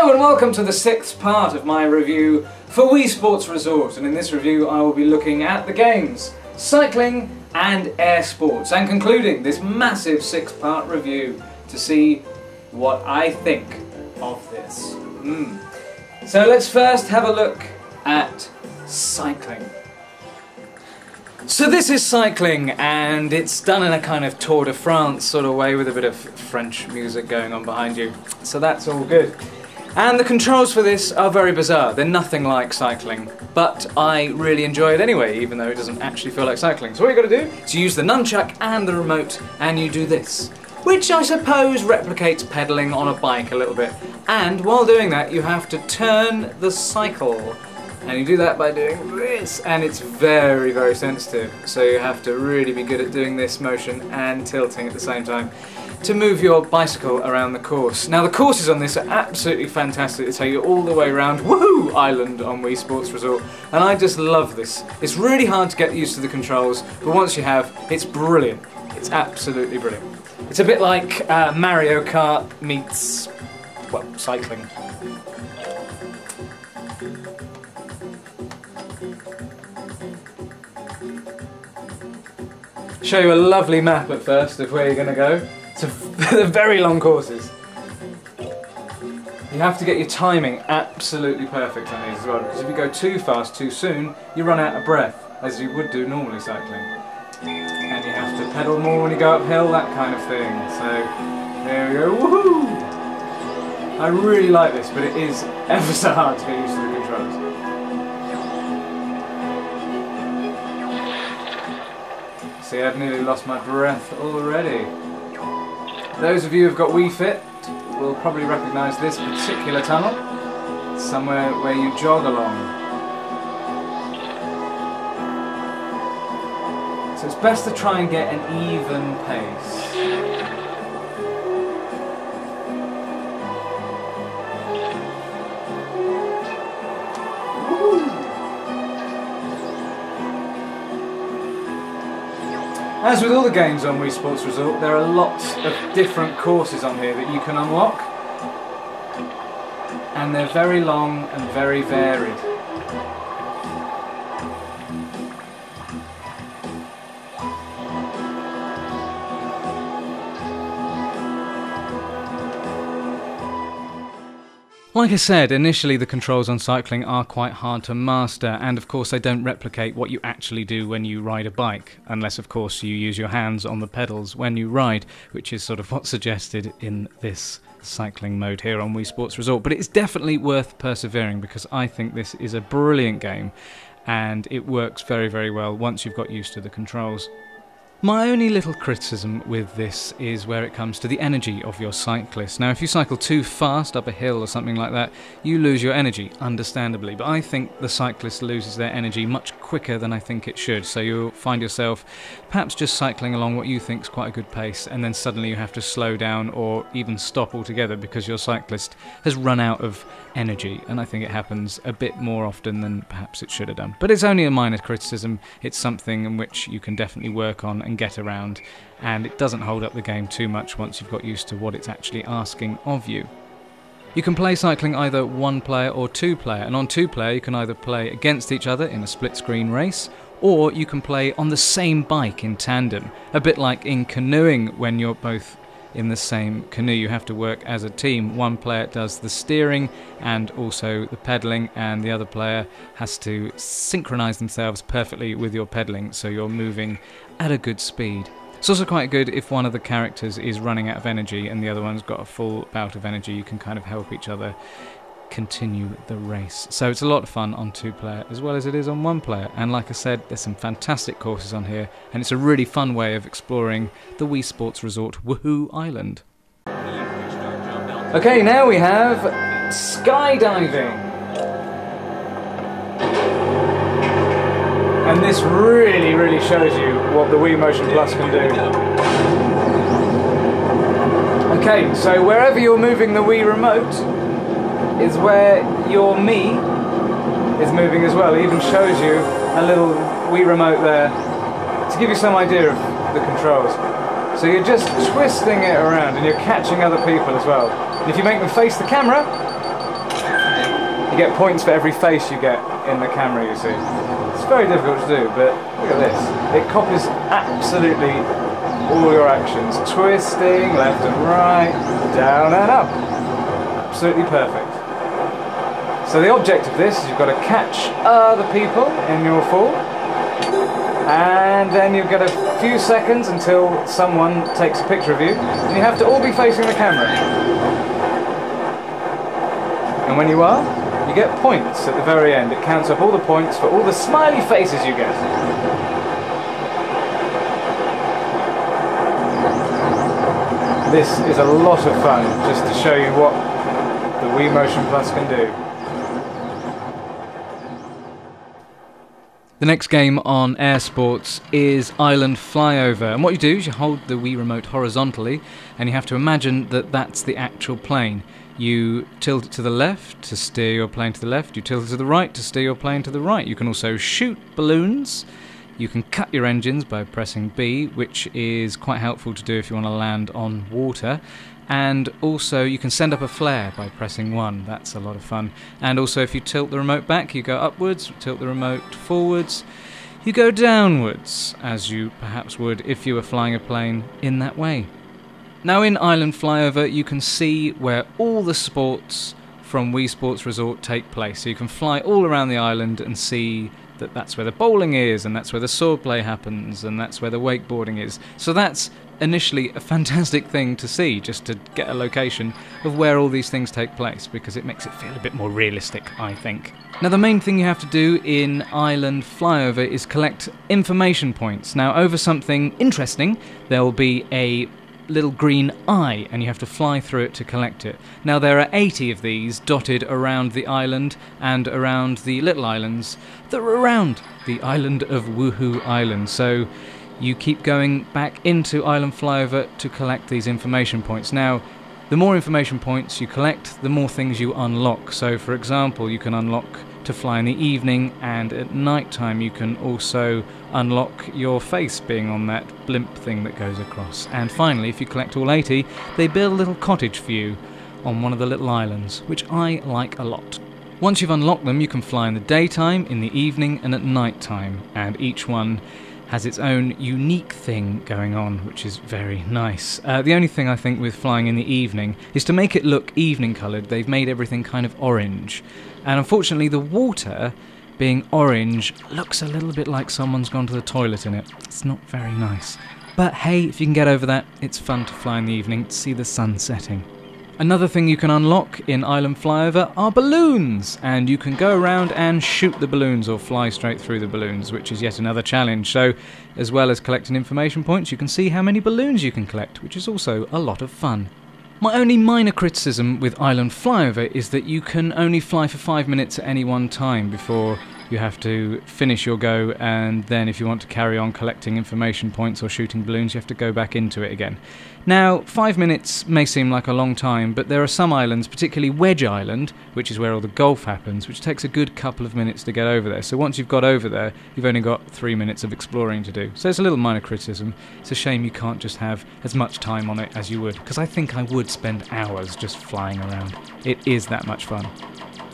Hello and welcome to the 6th part of my review for Wii Sports Resort, and in this review I will be looking at the games cycling and air sports and concluding this massive 6-part review to see what I think of this. So let's first have a look at cycling. So this is cycling, and it's done in a kind of Tour de France sort of way with a bit of French music going on behind you. So that's all good. And the controls for this are very bizarre. They're nothing like cycling, but I really enjoy it anyway, even though it doesn't actually feel like cycling. So what you've got to do is you use the nunchuck and the remote, and you do this, which I suppose replicates pedalling on a bike a little bit. And while doing that, you have to turn the cycle. And you do that by doing this, and it's very, very sensitive. So you have to really be good at doing this motion and tilting at the same time to move your bicycle around the course. Now the courses on this are absolutely fantastic. They take you all the way around Woohoo Island on Wii Sports Resort, and I just love this. It's really hard to get used to the controls, but once you have, it's brilliant. It's absolutely brilliant. It's a bit like Mario Kart meets, well, cycling. Show you a lovely map at first of where you're going to go. They're very long courses. You have to get your timing absolutely perfect on these as well, because if you go too fast too soon, you run out of breath, as you would do normally cycling. And you have to pedal more when you go uphill, that kind of thing. So there we go. Woohoo! I really like this, but it is ever so hard to get used to the controls. See, I've nearly lost my breath already. Those of you who've got Wii Fit will probably recognise this particular tunnel. It's somewhere where you jog along. So it's best to try and get an even pace. As with all the games on Wii Sports Resort, there are lots of different courses on here that you can unlock, and they're very long and very varied. Like I said, initially the controls on cycling are quite hard to master, and of course they don't replicate what you actually do when you ride a bike, unless of course you use your hands on the pedals when you ride, which is sort of what's suggested in this cycling mode here on Wii Sports Resort. But it's definitely worth persevering, because I think this is a brilliant game and it works very, very well once you've got used to the controls. My only little criticism with this is where it comes to the energy of your cyclist. Now, if you cycle too fast up a hill or something like that, you lose your energy, understandably. But I think the cyclist loses their energy much quicker than I think it should. So you'll find yourself perhaps just cycling along what you think is quite a good pace, and then suddenly you have to slow down or even stop altogether because your cyclist has run out of energy. And I think it happens a bit more often than perhaps it should have done. But it's only a minor criticism. It's something in which you can definitely work on and get around, and it doesn't hold up the game too much once you've got used to what it's actually asking of you. You can play cycling either 1-player or 2-player, and on 2-player you can either play against each other in a split-screen race, or you can play on the same bike in tandem, a bit like in canoeing. When you're both in the same canoe, you have to work as a team. One player does the steering and also the pedalling, and the other player has to synchronise themselves perfectly with your pedalling, so you're moving at a good speed. It's also quite good if one of the characters is running out of energy and the other one's got a full bout of energy. You can kind of help each other continue the race. So it's a lot of fun on 2-player as well as it is on 1-player. And like I said, there's some fantastic courses on here, and it's a really fun way of exploring the Wii Sports Resort Woohoo Island. Okay, now we have skydiving. And this really, really shows you what the Wii Motion Plus can do. Okay, so wherever you're moving the Wii remote is where your Mii is moving as well. It even shows you a little Wii remote there to give you some idea of the controls. So you're just twisting it around and you're catching other people as well. And if you make them face the camera, get points for every face you get in the camera, you see. It's very difficult to do, but look at this. It copies absolutely all your actions. Twisting, left and right, down and up. Absolutely perfect. So the object of this is you've got to catch other people in your fall, and then you've got a few seconds until someone takes a picture of you, and you have to all be facing the camera. And when you are, you get points at the very end. It counts up all the points for all the smiley faces you get. This is a lot of fun, just to show you what the Wii Motion Plus can do. The next game on Air Sports is Island Flyover, and what you do is you hold the Wii Remote horizontally and you have to imagine that that's the actual plane. You tilt it to the left to steer your plane to the left, you tilt it to the right to steer your plane to the right. You can also shoot balloons, you can cut your engines by pressing B, which is quite helpful to do if you want to land on water. And also you can send up a flare by pressing 1, that's a lot of fun. And also if you tilt the remote back, you go upwards, tilt the remote forwards, you go downwards, as you perhaps would if you were flying a plane in that way. Now in Island Flyover you can see where all the sports from Wii Sports Resort take place. So you can fly all around the island and see that that's where the bowling is, and that's where the swordplay happens, and that's where the wakeboarding is. So that's initially a fantastic thing to see, just to get a location of where all these things take place, because it makes it feel a bit more realistic, I think. Now the main thing you have to do in Island Flyover is collect information points. Now over something interesting, there will be a little green eye, and you have to fly through it to collect it. Now there are 80 of these dotted around the island and around the little islands that are around the island of Woohoo Island. So you keep going back into Island Flyover to collect these information points. Now the more information points you collect, the more things you unlock. So for example, you can unlock to fly in the evening, and at night time you can also unlock your face being on that blimp thing that goes across. And finally, if you collect all 80, they build a little cottage for you on one of the little islands, which I like a lot. Once you've unlocked them, you can fly in the daytime, in the evening and at night time, and each one has its own unique thing going on, which is very nice. The only thing I think with flying in the evening is to make it look evening coloured, they've made everything kind of orange. And unfortunately the water, being orange, looks a little bit like someone's gone to the toilet in it. It's not very nice. But hey, if you can get over that, it's fun to fly in the evening to see the sun setting. Another thing you can unlock in Island Flyover are balloons, and you can go around and shoot the balloons or fly straight through the balloons, which is yet another challenge. So, as well as collecting information points, you can see how many balloons you can collect, which is also a lot of fun. My only minor criticism with Island Flyover is that you can only fly for 5 minutes at any one time before you have to finish your go, and then if you want to carry on collecting information points or shooting balloons, you have to go back into it again. Now, 5 minutes may seem like a long time, but there are some islands, particularly Wedge Island, which is where all the golf happens, which takes a good couple of minutes to get over there. So once you've got over there, you've only got 3 minutes of exploring to do. So it's a little minor criticism. It's a shame you can't just have as much time on it as you would, because I think I would spend hours just flying around. It is that much fun.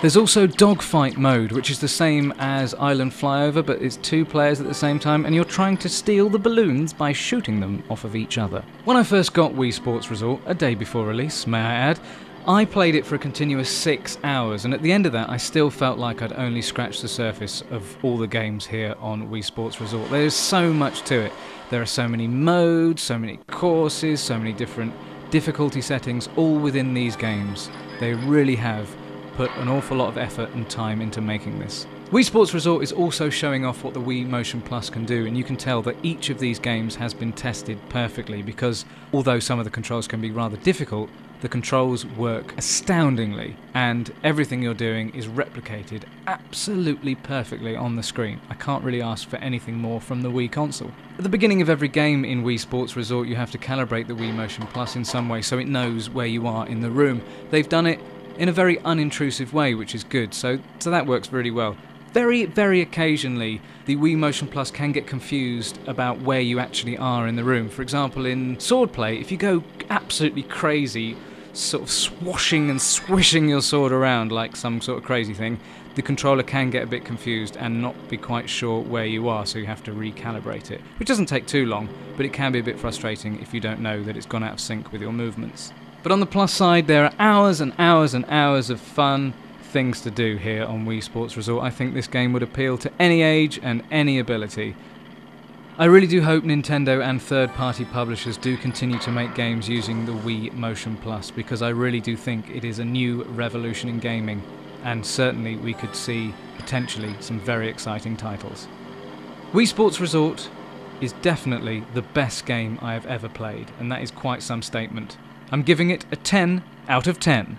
There's also dogfight mode, which is the same as Island Flyover, but it's 2 players at the same time, and you're trying to steal the balloons by shooting them off of each other. When I first got Wii Sports Resort, a day before release, may I add, I played it for a continuous 6 hours, and at the end of that I still felt like I'd only scratched the surface of all the games here on Wii Sports Resort. There's so much to it. There are so many modes, so many courses, so many different difficulty settings, all within these games. They really have put an awful lot of effort and time into making this. Wii Sports Resort is also showing off what the Wii Motion Plus can do, and you can tell that each of these games has been tested perfectly, because although some of the controls can be rather difficult, the controls work astoundingly, and everything you're doing is replicated absolutely perfectly on the screen. I can't really ask for anything more from the Wii console. At the beginning of every game in Wii Sports Resort, you have to calibrate the Wii Motion Plus in some way so it knows where you are in the room. They've done it in a very unintrusive way, which is good, so that works really well. Very, very occasionally, the Wii Motion Plus can get confused about where you actually are in the room. For example, in swordplay, if you go absolutely crazy sort of swashing and swishing your sword around like some sort of crazy thing, the controller can get a bit confused and not be quite sure where you are, so you have to recalibrate it, which doesn't take too long, but it can be a bit frustrating if you don't know that it's gone out of sync with your movements. But on the plus side, there are hours and hours and hours of fun things to do here on Wii Sports Resort. I think this game would appeal to any age and any ability. I really do hope Nintendo and third-party publishers do continue to make games using the Wii Motion Plus, because I really do think it is a new revolution in gaming, and certainly we could see potentially some very exciting titles. Wii Sports Resort is definitely the best game I have ever played, and that is quite some statement. I'm giving it a 10 out of 10.